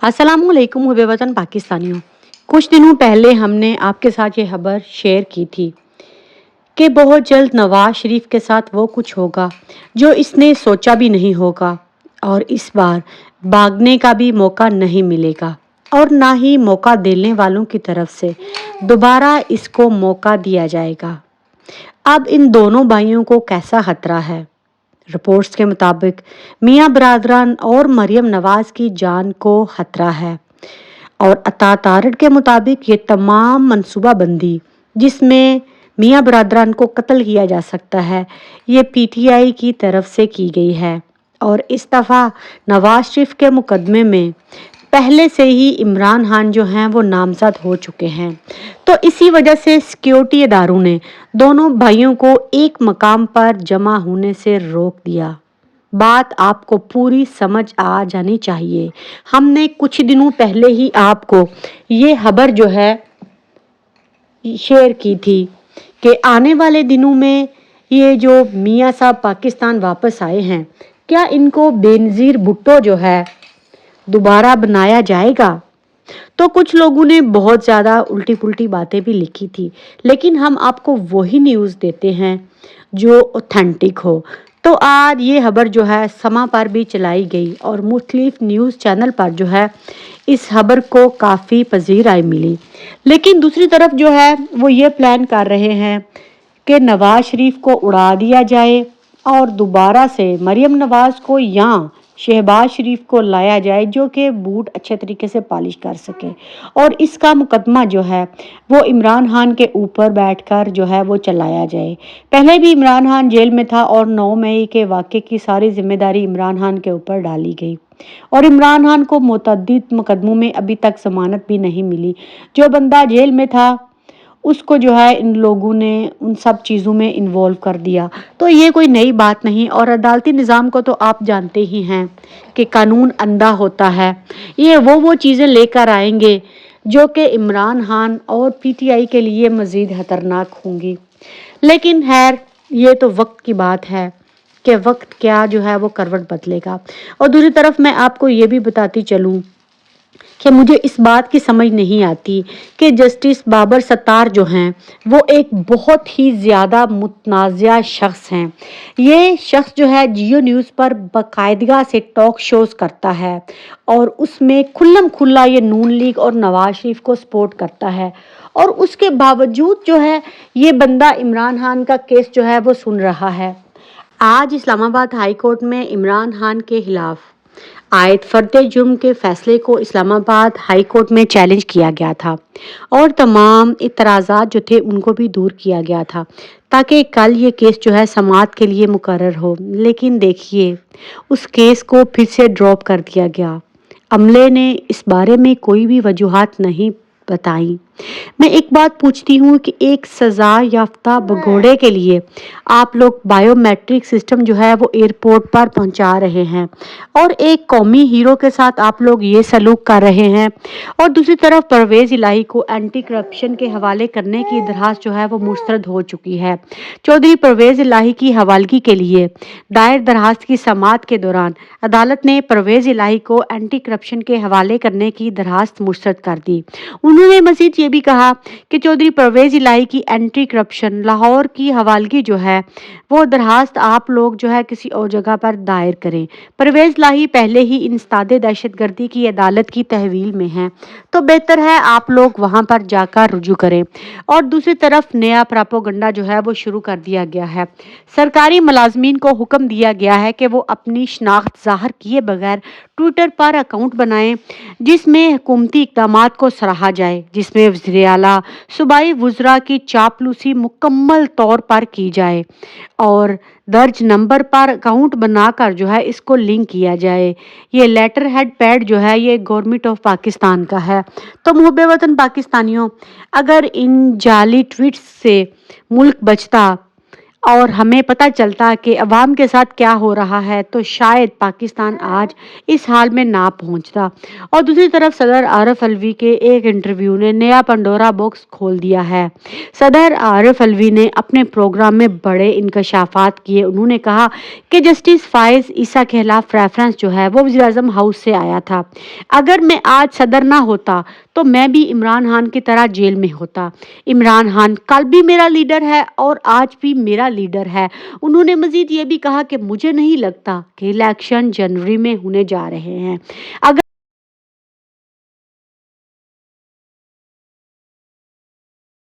अस्सलामुअलैकुम हुबे वतन पाकिस्तानियों। कुछ दिनों पहले हमने आपके साथ ये खबर शेयर की थी कि बहुत जल्द नवाज शरीफ के साथ वो कुछ होगा जो इसने सोचा भी नहीं होगा, और इस बार भागने का भी मौका नहीं मिलेगा और ना ही मौका देने वालों की तरफ से दोबारा इसको मौका दिया जाएगा। अब इन दोनों भाइयों को कैसा खतरा है? रिपोर्ट्स के मुताबिक मियां बरदरान और मरियम नवाज की जान को खतरा है, और अता तारड़ के मुताबिक ये तमाम मनसूबाबंदी जिसमें मियां बरदरान को कत्ल किया जा सकता है, ये पीटीआई की तरफ से की गई है। और इस दफ़ा नवाज शरीफ के मुकदमे में पहले से ही इमरान खान जो हैं वो नामजद हो चुके हैं। तो इसी वजह से सिक्योरिटी इदारों ने दोनों भाइयों को एक मकाम पर जमा होने से रोक दिया। बात आपको पूरी समझ आ जानी चाहिए। हमने कुछ दिनों पहले ही आपको ये खबर जो है शेयर की थी कि आने वाले दिनों में ये जो मियां साहब पाकिस्तान वापस आए हैं, क्या इनको बेनज़ीर भुट्टो जो है दोबारा बनाया जाएगा? तो कुछ लोगों ने बहुत ज़्यादा उल्टी पुल्टी बातें भी लिखी थी, लेकिन हम आपको वही न्यूज़ देते हैं जो ऑथेंटिक हो। तो आज ये खबर जो है समा पर भी चलाई गई और मुख्तलिफ न्यूज़ चैनल पर जो है इस खबर को काफ़ी पजीराई मिली। लेकिन दूसरी तरफ जो है वो ये प्लान कर रहे हैं कि नवाज शरीफ को उड़ा दिया जाए और दोबारा से मरियम नवाज को या शहबाज शरीफ को लाया जाए जो कि बूट अच्छे तरीके से पॉलिश कर सके, और इसका मुकदमा जो है वो इमरान खान के ऊपर बैठकर जो है वो चलाया जाए। पहले भी इमरान खान जेल में था और 9 मई के वाक़े की सारी जिम्मेदारी इमरान खान के ऊपर डाली गई, और इमरान खान को मुतअद्दिद मुकदमों में अभी तक जमानत भी नहीं मिली। जो बंदा जेल में था उसको जो है इन लोगों ने उन सब चीज़ों में इन्वॉल्व कर दिया। तो ये कोई नई बात नहीं, और अदालती निज़ाम को तो आप जानते ही हैं कि कानून अंधा होता है। ये वो चीज़ें लेकर आएंगे जो कि इमरान खान और पीटीआई के लिए मज़ीद खतरनाक होंगी। लेकिन खैर ये तो वक्त की बात है कि वक्त क्या जो है वो करवट बदलेगा। और दूसरी तरफ मैं आपको ये भी बताती चलूँ कि मुझे इस बात की समझ नहीं आती कि जस्टिस बाबर सत्तार जो हैं वो एक बहुत ही ज़्यादा मुतनाज़ा शख्स हैं। ये शख्स जो है जियो न्यूज़ पर बाकायदगा से टॉक शोज़ करता है और उसमें खुल्लम खुल्ला ये नून लीग और नवाज शरीफ को सपोर्ट करता है, और उसके बावजूद जो है ये बंदा इमरान खान का केस जो है वो सुन रहा है। आज इस्लामाबाद हाई कोर्ट में इमरान खान के खिलाफ आयद फर्द जुर्म के फैसले को इस्लामाबाद हाई कोर्ट में चैलेंज किया गया था और तमाम इतराज़ात जो थे उनको भी दूर किया गया था ताकि कल ये केस जो है समाअत के लिए मुकर्रर हो। लेकिन देखिए उस केस को फिर से ड्रॉप कर दिया गया। अमले ने इस बारे में कोई भी वजूहात नहीं बताई। मैं एक बात पूछती हूँ कि एक सज़ा याफ्ता भगोड़े के लिए आप लोग बायोमेट्रिक सिस्टम जो है वो एयरपोर्ट पर पहुंचा रहे हैं और एक कौमी हीरो के साथ आप लोग ये सलूक कर रहे हैं, और दूसरी तरफ परवेज़ इलाही को एंटी करप्शन के हवाले करने की दरखास्त जो है वो मुस्तरद हो चुकी है। चौधरी परवेज़ इलाही की हवालगी के लिए दायर दरखास्त की समाअत के दौरान अदालत ने परवेज़ इलाही को एंटी करप्शन के हवाले करने की दरखास्त मुस्तरद कर दी। उन्होंने मजीद ये भी कहा कि चौधरी परवेज़ इलाही की एंटी करप्शन लाहौर की हवालगी जो है वो दरखास्त आप लोग जो है किसी और जगह पर दायर करें। परवेज़ इलाही पहले ही इंसदादे दहशतगर्दी की अदालत की तहवील में हैं, तो बेहतर है आप लोग वहां पर जाकर रुजू करें। और दूसरी तरफ नया प्रोपेगेंडा जो है वो शुरू कर दिया गया है। सरकारी मुलाजमीन को हुक्म दिया गया है कि वो अपनी शनाख्त ज़ाहिर किए बगैर ट्विटर पर अकाउंट बनाएं जिसमें हुकूमती इक़दामात को सराहा जाए, जिसमें वज़ीर आला सूबाई वुज़रा की चापलूसी मुकम्मल तौर पर की जाए और दर्ज नंबर पर अकाउंट बनाकर जो है इसको लिंक किया जाए। ये लेटर हेड पैड जो है ये गवर्नमेंट ऑफ पाकिस्तान का है। तो मुहब्बे वतन पाकिस्तानियों, अगर इन जाली ट्वीट्स से मुल्क बचता اور ہمیں پتہ چلتا کہ عوام کے ساتھ کیا ہو رہا ہے تو شاید پاکستان آج اس حال میں نہ پہنچتا۔ اور دوسری طرف صدر عارف الوی کے ایک انٹرویو نے نیا پنڈورا باکس کھول دیا ہے۔ صدر عارف الوی نے اپنے پروگرام میں بڑے انکشافات کیے۔ انہوں نے کہا کہ جسٹس فائز عیسیٰ کے خلاف ریفرنس جو ہے وہ وزیر اعظم ہاؤس سے آیا تھا۔ اگر میں آج صدر نہ ہوتا تو میں بھی عمران خان کی طرح جیل میں ہوتا۔ عمران خان کل بھی میرا لیڈر ہے اور آج بھی میرا لیڈر ہے۔ انہوں نے مزید یہ بھی کہا کہ مجھے نہیں لگتا کہ الیکشن جنوری میں ہونے جا رہے ہیں۔ اگر